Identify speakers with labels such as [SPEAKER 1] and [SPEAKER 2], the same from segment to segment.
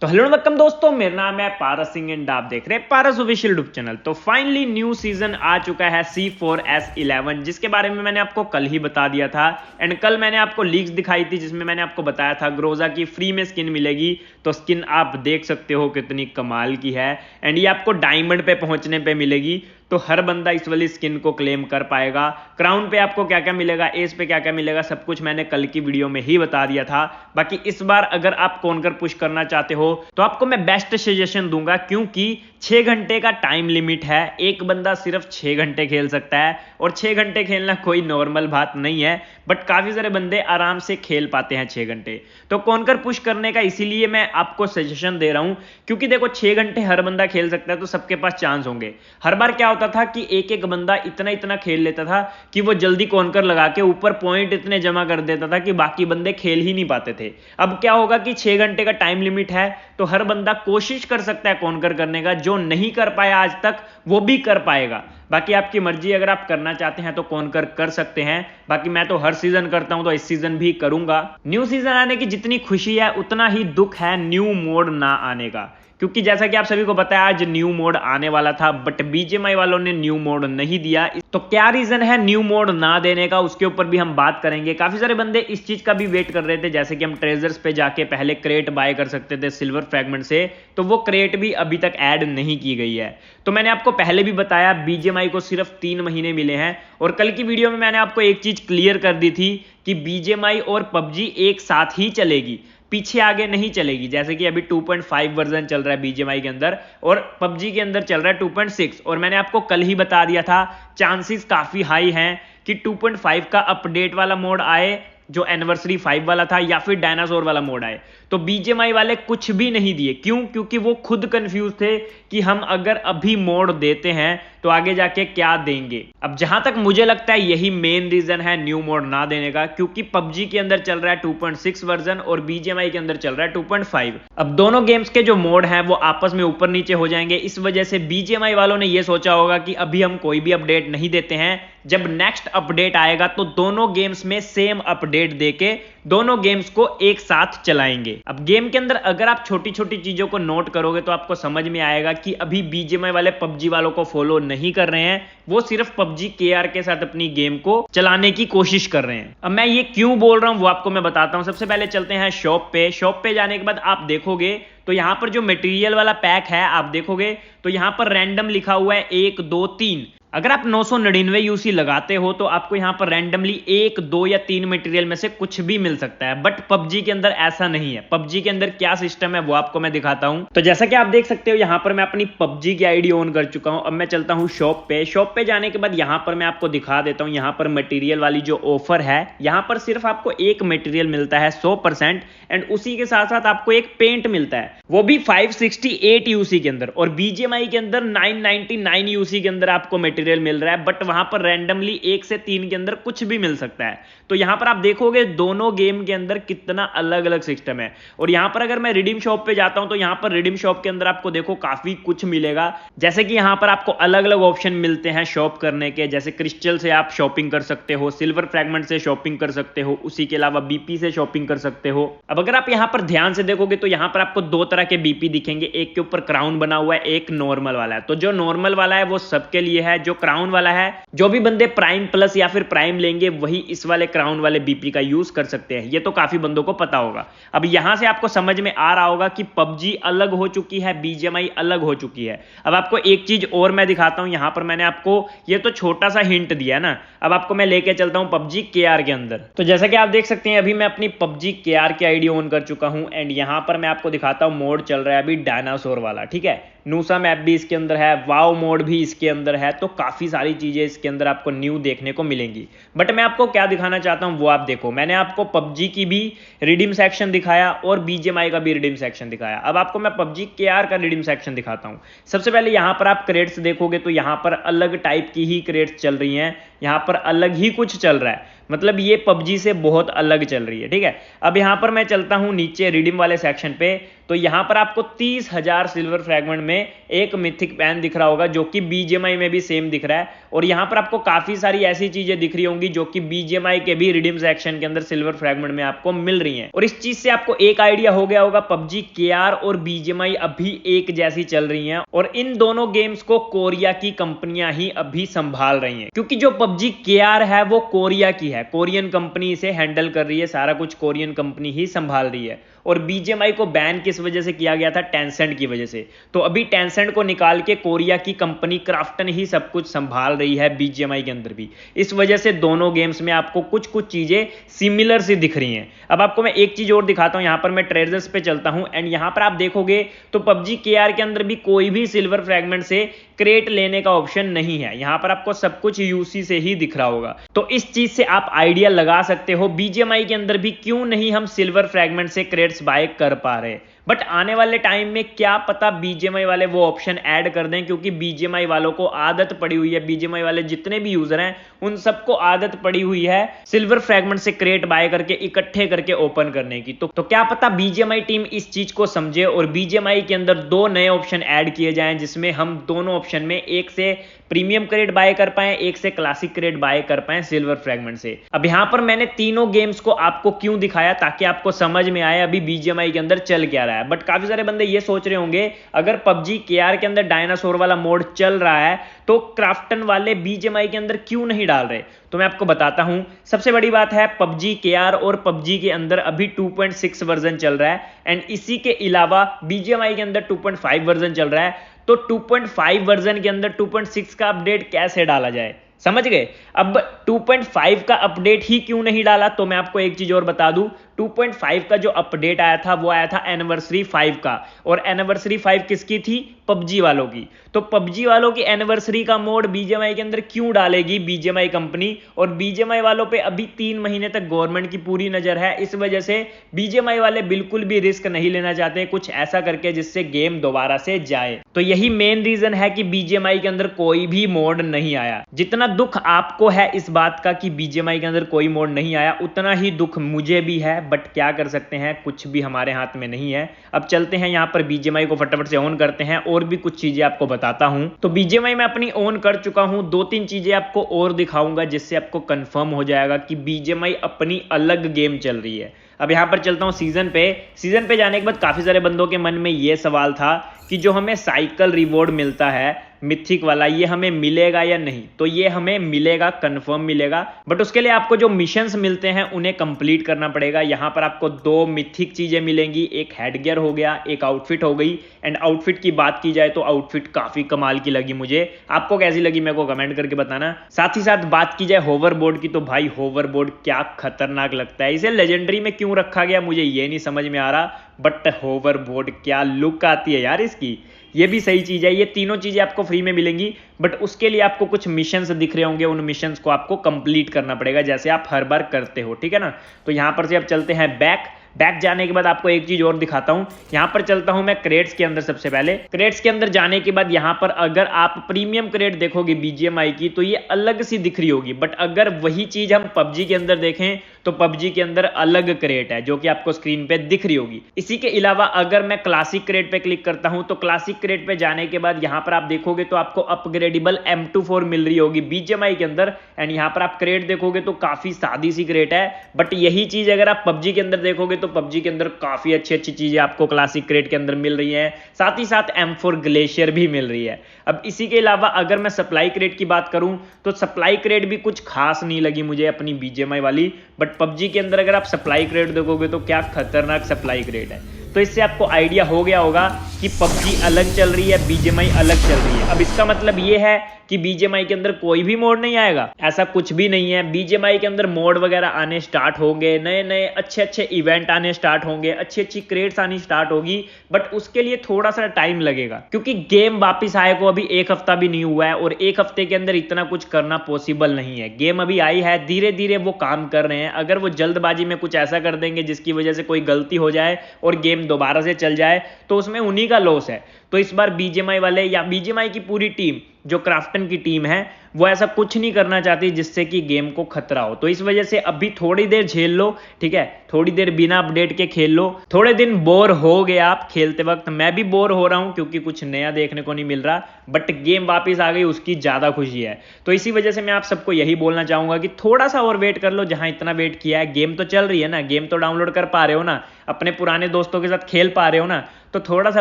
[SPEAKER 1] तो hello welcome दोस्तों, मेरा नाम है पारस सिंह एंड आप देख रहे हैं पारस ऑफिशियल यूट्यूब चैनल। तो फाइनली न्यू सीजन आ चुका है C4S11, जिसके बारे में मैंने आपको कल ही बता दिया था। एंड कल मैंने आपको लीक्स दिखाई थी जिसमें मैंने आपको बताया था ग्रोजा की फ्री में स्किन मिलेगी। तो स्किन आप देख सकते हो कितनी कमाल की है एंड ये आपको डायमंड पे पहुंचने पे मिलेगी। तो हर बंदा इस वाली स्किन को क्लेम कर पाएगा। क्राउन पे आपको क्या क्या मिलेगा, एज पे क्या क्या मिलेगा, सब कुछ मैंने कल की वीडियो में ही बता दिया था। बाकी इस बार अगर आप कॉन्कर पुश करना चाहते हो तो आपको मैं बेस्ट सजेशन दूंगा, क्योंकि 6 घंटे का टाइम लिमिट है। एक बंदा सिर्फ 6 घंटे खेल सकता है और 6 घंटे खेलना कोई नॉर्मल बात नहीं है, बट काफी सारे बंदे आराम से खेल पाते हैं 6 घंटे। तो कॉन्कर पुश करने का इसीलिए मैं आपको सजेशन दे रहा हूं, क्योंकि देखो 6 घंटे हर बंदा खेल सकता है तो सबके पास चांस होंगे। हर बार क्या होता था कि एक एक बंदा इतना इतना खेल लेता था कि वो जल्दी कॉन्कर लगा के ऊपर पॉइंट इतने जमा कर देता था कि बाकी बंदे खेल ही नहीं पाते थे। अब क्या होगा कि 6 घंटे का टाइम लिमिट है तो हर बंदा कोशिश कर सकता है कॉन्कर करने का। जो नहीं कर पाया आज तक वो भी कर पाएगा। बाकी आपकी मर्जी, अगर आप करना चाहते हैं तो कॉन्कर कर सकते हैं। बाकी मैं तो हर सीजन करता हूं तो इस सीजन भी करूंगा। न्यू सीजन आने की जितनी खुशी है उतना ही दुख है न्यू मोड ना आने का, क्योंकि जैसा कि आप सभी को पता है आज न्यू मोड आने वाला था, बट बीजीएमआई वालों ने न्यू मोड नहीं दिया। तो क्या रीजन है न्यू मोड ना देने का, उसके ऊपर भी हम बात करेंगे। काफी सारे बंदे इस चीज का भी वेट कर रहे थे, जैसे कि हम ट्रेजर्स पे जाके पहले क्रेट बाय कर सकते थे सिल्वर फ्रैगमेंट से, तो वो क्रेट भी अभी तक ऐड नहीं की गई है। तो मैंने आपको पहले भी बताया बीजीएमआई को सिर्फ 3 महीने मिले हैं, और कल की वीडियो में मैंने आपको एक चीज क्लियर कर दी थी कि बीजीएमआई और पबजी एक साथ ही चलेगी, पीछे आगे नहीं चलेगी। जैसे कि अभी 2.5 वर्जन चल रहा है बीजीएमआई के अंदर और पबजी के अंदर चल रहा है 2.6, और मैंने आपको कल ही बता दिया था चांसेस काफी हाई हैं कि 2.5 का अपडेट वाला मोड आए, जो एनिवर्सरी 5 वाला था, या फिर डायनासोर वाला मोड आए। तो बीजीएमआई वाले कुछ भी नहीं दिए। क्यों? क्योंकि वो खुद कंफ्यूज थे कि हम अगर अभी मोड देते हैं तो आगे जाके क्या देंगे। अब जहां तक मुझे लगता है यही मेन रीजन है न्यू मोड ना देने का, क्योंकि पबजी के अंदर चल रहा है 2.6 वर्जन और बीजीएमआई के अंदर चल रहा है 2.5। अब दोनों गेम्स के जो मोड हैं वो आपस में ऊपर नीचे हो जाएंगे। इस वजह से बीजीएमआई वालों ने ये सोचा होगा कि अभी हम कोई भी अपडेट नहीं देते हैं, जब नेक्स्ट अपडेट आएगा तो दोनों गेम्स में सेम अपडेट देके दोनों गेम्स को एक साथ चलाएंगे। अब गेम के अंदर अगर आप छोटी छोटी चीजों को नोट करोगे तो आपको समझ में आएगा कि अभी बीजीएमआई वाले पबजी वालों को फॉलो नहीं कर रहे हैं, वो सिर्फ पबजी केआर के साथ अपनी गेम को चलाने की कोशिश कर रहे हैं। अब मैं ये क्यों बोल रहा हूं वो आपको मैं बताता हूं। सबसे पहले चलते हैं शॉप पे। शॉप पे जाने के बाद आप देखोगे तो यहां पर जो मटेरियल वाला पैक है आप देखोगे तो यहां पर रैंडम लिखा हुआ है 1 2 3। अगर आप 999 यूसी लगाते हो तो आपको यहां पर रैंडमली 1 2 या 3 मटेरियल में से कुछ भी मिल सकता है, बट पबजी के अंदर ऐसा नहीं है। पबजी के अंदर क्या सिस्टम है वो आपको मैं दिखाता हूं। तो जैसा कि आप देख सकते हो यहां पर मैं अपनी पबजी की आईडी ऑन कर चुका हूं। अब मैं चलता हूं शॉप पे। शॉप पे जाने के बाद यहां पर मैं आपको दिखा देता हूं, यहां पर मटेरियल वाली जो ऑफर है, यहां पर सिर्फ आपको एक मटेरियल मिलता है 100%, एंड उसी के साथ साथ आपको एक पेंट मिलता है, वो भी 568 यूसी के अंदर। और बीजीएमआई के अंदर 999 यूसी के अंदर आपको मटेरियल मिल रहा है, बट वहां पर रैंडमली 1 से 3 के अंदर कुछ भी मिल सकता है। तो यहां पर आप देखोगे दोनों गेम के अंदर कितना अलग अलग सिस्टम है। और यहां पर अगर मैं रिडीम शॉप पे जाता हूं तो यहां पर रिडीम शॉप के अंदर आपको देखो काफी कुछ मिलेगा। जैसे कि यहां पर आपको अलग अलग ऑप्शन मिलते हैं शॉप करने के, जैसे क्रिस्टल से आप शॉपिंग कर सकते हो, सिल्वर फ्रैगमेंट से शॉपिंग कर सकते हो, उसी के अलावा बीपी से शॉपिंग कर सकते हो। अब अगर आप यहां पर ध्यान से देखोगे तो यहां पर आपको 2 तरह के बीपी दिखेंगे, एक के ऊपर क्राउन बना हुआ है, एक नॉर्मल वाला है। तो जो नॉर्मल वाला है वो सबके लिए है, जो क्राउन वाला है जो भी बंदे प्राइम प्लस या फिर प्राइम लेंगे वही इस वाले क्राउन वाले बीपी का यूज कर सकते हैं। ये तो काफी बंदों को पता होगा। अब यहां से आपको समझ में आ रहा होगा कि पबजी अलग हो चुकी है, बीजीएमआई अलग हो चुकी है। अब आपको एक चीज और मैं दिखाता हूं। यहां पर मैंने आपको ये तो छोटा सा हिंट दिया ना, अब आपको मैं लेके चलता हूं पबजी केआर के अंदर। तो जैसा कि आप देख सकते हैं अभी मैं अपनी पबजी केआर की आईडी ऑन कर चुका हूं, एंड यहां पर मैं आपको दिखाता हूं मोड चल रहा है अभी डायनासोर वाला, ठीक है। नूसा मैप भी इसके अंदर है, वाव मोड भी इसके अंदर है, तो काफी सारी चीजें इसके अंदर आपको न्यू देखने को मिलेंगी। बट मैं आपको क्या दिखाना चाहता हूं वो आप देखो। मैंने आपको पबजी की भी रिडीम सेक्शन दिखाया और बीजीएमआई का भी रिडीम सेक्शन दिखाया। अब आपको मैं पबजी केआर का रिडीम सेक्शन दिखाता हूं। सबसे पहले यहां पर आप क्रेट्स देखोगे तो यहां पर अलग टाइप की ही क्रेट्स चल रही हैं। यहाँ पर अलग ही कुछ चल रहा है, मतलब ये पबजी से बहुत अलग चल रही है। ठीक है, अब यहाँ पर मैं चलता हूँ नीचे रिडीम वाले सेक्शन पे, तो यहाँ पर आपको 30,000 सिल्वर फ्रैगमेंट में एक मिथिक पैन दिख रहा होगा जो कि बीजीएमआई में भी सेम दिख रहा है। और यहाँ पर आपको काफी सारी ऐसी चीजें दिख रही होंगी जो कि बीजीएमआई के भी रिडीम सेक्शन के अंदर सिल्वर फ्रैगमेंट में आपको मिल रही हैं। और इस चीज से आपको एक आइडिया हो गया होगा, पबजी केआर और बीजीएमआई अभी एक जैसी चल रही हैं और इन दोनों गेम्स को कोरिया की कंपनियां ही अभी संभाल रही हैं, क्योंकि जो पबजी केआर है वो कोरिया की है, कोरियन कंपनी इसे हैंडल कर रही है, सारा कुछ कोरियन कंपनी ही संभाल रही है। और बीजीएमआई को बैन किस वजह से किया गया था? टेंसेंट की वजह से। तो अभी टेंसेंट को निकाल के कोरिया की कंपनी क्राफ्टन ही सब कुछ संभाल रही है बीजीएमआई के अंदर भी। इस वजह से दोनों गेम्स में आपको कुछ कुछ चीजें सिमिलर सी दिख रही हैं। अब आपको मैं एक चीज और दिखाता हूं, यहां पर मैं ट्रेजर्स पे चलता हूं एंड यहां पर आप देखोगे तो पबजी केआर के अंदर भी कोई भी सिल्वर फ्रैगमेंट से क्रेट लेने का ऑप्शन नहीं है, यहां पर आपको सब कुछ यूसी से ही दिख रहा होगा। तो इस चीज से आप आइडिया लगा सकते हो बीजीएमआई के अंदर भी क्यों नहीं हम सिल्वर फ्रैगमेंट से क्रेट्स बाय कर पा रहे। बट आने वाले टाइम में क्या पता बीजीएमआई वाले वो ऑप्शन ऐड कर दें, क्योंकि बीजीएमआई वालों को आदत पड़ी हुई है, बीजीएमआई वाले जितने भी यूजर हैं उन सबको आदत पड़ी हुई है सिल्वर फ्रैगमेंट से क्रेट बाय करके इकट्ठे करके ओपन करने की। तो क्या पता बीजीएमआई टीम इस चीज को समझे और बीजीएमआई के अंदर दो नए ऑप्शन ऐड किए जाएं, जिसमें हम दोनों ऑप्शन में एक से प्रीमियम क्रेट बाय कर पाए, एक से क्लासिक क्रेट बाय कर पाए सिल्वर फ्रैगमेंट से। अब यहां पर मैंने तीनों गेम्स को आपको क्यों दिखाया, ताकि आपको समझ में आए अभी बीजीएमआई के अंदर चल क्या रहा है। बट काफी सारे बंदे ये सोच रहे होंगे अगर पबजी केआर के अंदर डायनासोर वाला मोड चल रहा है तो क्राफ्टन वाले बीजीएमआई के अंदर क्यों नहीं डाल रहे। तो मैं आपको बताता हूं, सबसे बड़ी बात है पबजी केआर और पबजी के अंदर अभी 2.6 वर्जन चल रहा है एंड इसी के अलावा बीजीएमआई के अंदर 2.5 वर्जन चल रहा है। तो 2.5 वर्जन के अंदर 2.6 का अपडेट कैसे डाला जाए, समझ गए। अब 2.5 का अपडेट ही क्यों नहीं डाला, तो मैं आपको एक चीज और बता दूं, 2.5 का जो अपडेट आया था वो आया था एनिवर्सरी 5 का, और एनिवर्सरी 5 किसकी थी? पबजी वालों की। तो पबजी वालों की एनिवर्सरी का मोड बीजीएमआई के अंदर क्यों डालेगी बीजीएमआई कंपनी, और बीजीएमआई वालों पे अभी 3 महीने तक गवर्नमेंट की पूरी नजर है, इस वजह से बीजीएमआई वाले बिल्कुल भी रिस्क नहीं लेना चाहते कुछ ऐसा करके जिससे गेम दोबारा से जाए। तो यही मेन रीजन है कि बीजीएमआई के अंदर कोई भी मोड नहीं आया। जितना दुख आपको है इस बात का कि बीजीएमआई के अंदर कोई मोड नहीं आया, उतना ही दुख मुझे भी है, बट क्या कर सकते हैं, कुछ भी हमारे हाथ में नहीं है। अब चलते हैं यहां पर बीजीएमआई को फटाफट से ऑन करते हैं और भी कुछ चीजें आपको बताता हूं। तो बीजीएमआई में अपनी ऑन कर चुका हूं, 2-3 चीजें आपको और दिखाऊंगा जिससे आपको कंफर्म हो जाएगा कि बीजीएमआई अपनी अलग गेम चल रही है। अब यहां पर चलता हूं सीजन पे जाने के बाद काफी सारे बंदों के मन में यह सवाल था कि जो हमें साइकिल रिवॉर्ड मिलता है मिथिक वाला, ये हमें मिलेगा या नहीं। तो ये हमें मिलेगा, कंफर्म मिलेगा, बट उसके लिए आपको जो मिशंस मिलते हैं उन्हें कंप्लीट करना पड़ेगा। यहां पर आपको 2 मिथिक चीजें मिलेंगी, एक हेडगियर हो गया, एक आउटफिट हो गई। एंड आउटफिट की बात की जाए तो आउटफिट काफी कमाल की लगी मुझे, आपको कैसी लगी मेरे को कमेंट करके बताना। साथ ही साथ बात की जाए होवरबोर्ड की, तो भाई होवरबोर्ड क्या खतरनाक लगता है, इसे लेजेंडरी में क्यों रखा गया मुझे ये नहीं समझ में आ रहा, बट होवरबोर्ड क्या लुक आती है यार इसकी, ये भी सही चीज है। ये तीनों चीजें आपको फ्री में मिलेंगी, बट उसके लिए आपको कुछ मिशंस दिख रहे होंगे, उन मिशंस को आपको कंप्लीट करना पड़ेगा जैसे आप हर बार करते हो, ठीक है ना। तो यहां पर से अब चलते हैं बैक जाने के बाद आपको एक चीज और दिखाता हूं। यहां पर चलता हूं मैं क्रेट्स के अंदर। सबसे पहले क्रेट्स के अंदर जाने के बाद यहां पर अगर आप प्रीमियम क्रेट देखोगे बीजीएमआई की तो ये अलग सी दिख रही होगी, बट अगर वही चीज हम पबजी के अंदर देखें तो पबजी के अंदर अलग क्रेट है जो कि आपको स्क्रीन पे दिख रही होगी। इसी के अलावा अगर मैं क्लासिक क्रेट पे क्लिक करता हूं तो क्लासिक क्रेट पे जाने के बाद यहां पर आप देखोगे तो आपको अपग्रेडेबल M24 मिल रही होगी बीजीएमआई के अंदर। एंड यहां पर आप क्रेट देखोगे तो काफी सादी सी क्रेट है, बट यही चीज अगर आप पबजी के अंदर देखोगे तो पबजी के अंदर काफी अच्छी अच्छी चीजें आपको क्लासिक क्रेट के अंदर मिल रही हैं, साथ ही साथ M4 ग्लेशियर भी मिल रही है। अब इसी के अलावा अगर मैं सप्लाई क्रेट की बात करूं तो सप्लाई क्रेट भी कुछ खास नहीं लगी मुझे अपनी बीजीएमआई वाली, बट पबजी के अंदर अगर आप सप्लाई क्रेट देखोगे तो क्या खतरनाक सप्लाई क्रेट है। तो इससे आपको आइडिया हो गया होगा कि पबजी अलग चल रही है, बीजीएमआई अलग चल रही है। अब इसका मतलब ये है कि बीजीएमआई के अंदर कोई भी मोड नहीं आएगा, ऐसा कुछ भी नहीं है। बीजीएमआई के अंदर मोड वगैरह आने स्टार्ट होंगे, नए नए अच्छे अच्छे इवेंट आने स्टार्ट होंगे, अच्छी अच्छी क्रेट्स आनी स्टार्ट होगी, बट उसके लिए थोड़ा सा टाइम लगेगा क्योंकि गेम वापिस आए को अभी 1 हफ्ता भी नहीं हुआ है और 1 हफ्ते के अंदर इतना कुछ करना पॉसिबल नहीं है। गेम अभी आई है, धीरे धीरे वो काम कर रहे हैं। अगर वो जल्दबाजी में कुछ ऐसा कर देंगे जिसकी वजह से कोई गलती हो जाए और गेम दोबारा से चल जाए तो उसमें उन्हीं का लॉस है। तो इस बार बीजीएमआई वाले या बीजीएमआई की पूरी टीम जो क्राफ्टन की टीम है वो ऐसा कुछ नहीं करना चाहती जिससे कि गेम को खतरा हो। तो इस वजह से अभी थोड़ी देर झेल लो, ठीक है, थोड़ी देर बिना अपडेट के खेल लो। थोड़े दिन बोर हो गए आप खेलते वक्त, मैं भी बोर हो रहा हूं क्योंकि कुछ नया देखने को नहीं मिल रहा, बट गेम वापस आ गई उसकी ज्यादा खुशी है। तो इसी वजह से मैं आप सबको यही बोलना चाहूंगा कि थोड़ा सा और वेट कर लो। जहां इतना वेट किया है, गेम तो चल रही है ना, गेम तो डाउनलोड कर पा रहे हो ना, अपने पुराने दोस्तों के साथ खेल पा रहे हो ना, तो थोड़ा सा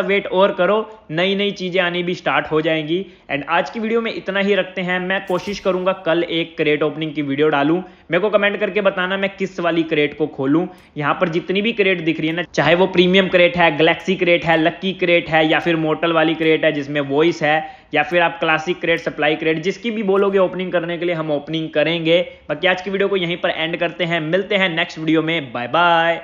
[SPEAKER 1] वेट और करो, नई नई चीजें आनी भी स्टार्ट हो जाएंगी। एंड आज की वीडियो में इतना ही रखते हैं। मैं कोशिश करूंगा कल एक क्रेट ओपनिंग की वीडियो डालूं। मेरे को कमेंट करके बताना मैं किस वाली क्रेट को खोलूं। यहां पर जितनी भी क्रेट दिख रही है ना, चाहे वो प्रीमियम क्रेट है, गैलेक्सी क्रेट है, लक्की क्रेट है, या फिर मोर्टल वाली क्रेट है जिसमें वॉइस है, या फिर आप क्लासिक क्रेट, सप्लाई क्रेट, जिसकी भी बोलोगे ओपनिंग करने के लिए हम ओपनिंग करेंगे। बाकी आज की वीडियो को यहीं पर एंड करते हैं, मिलते हैं नेक्स्ट वीडियो में, बाय बाय।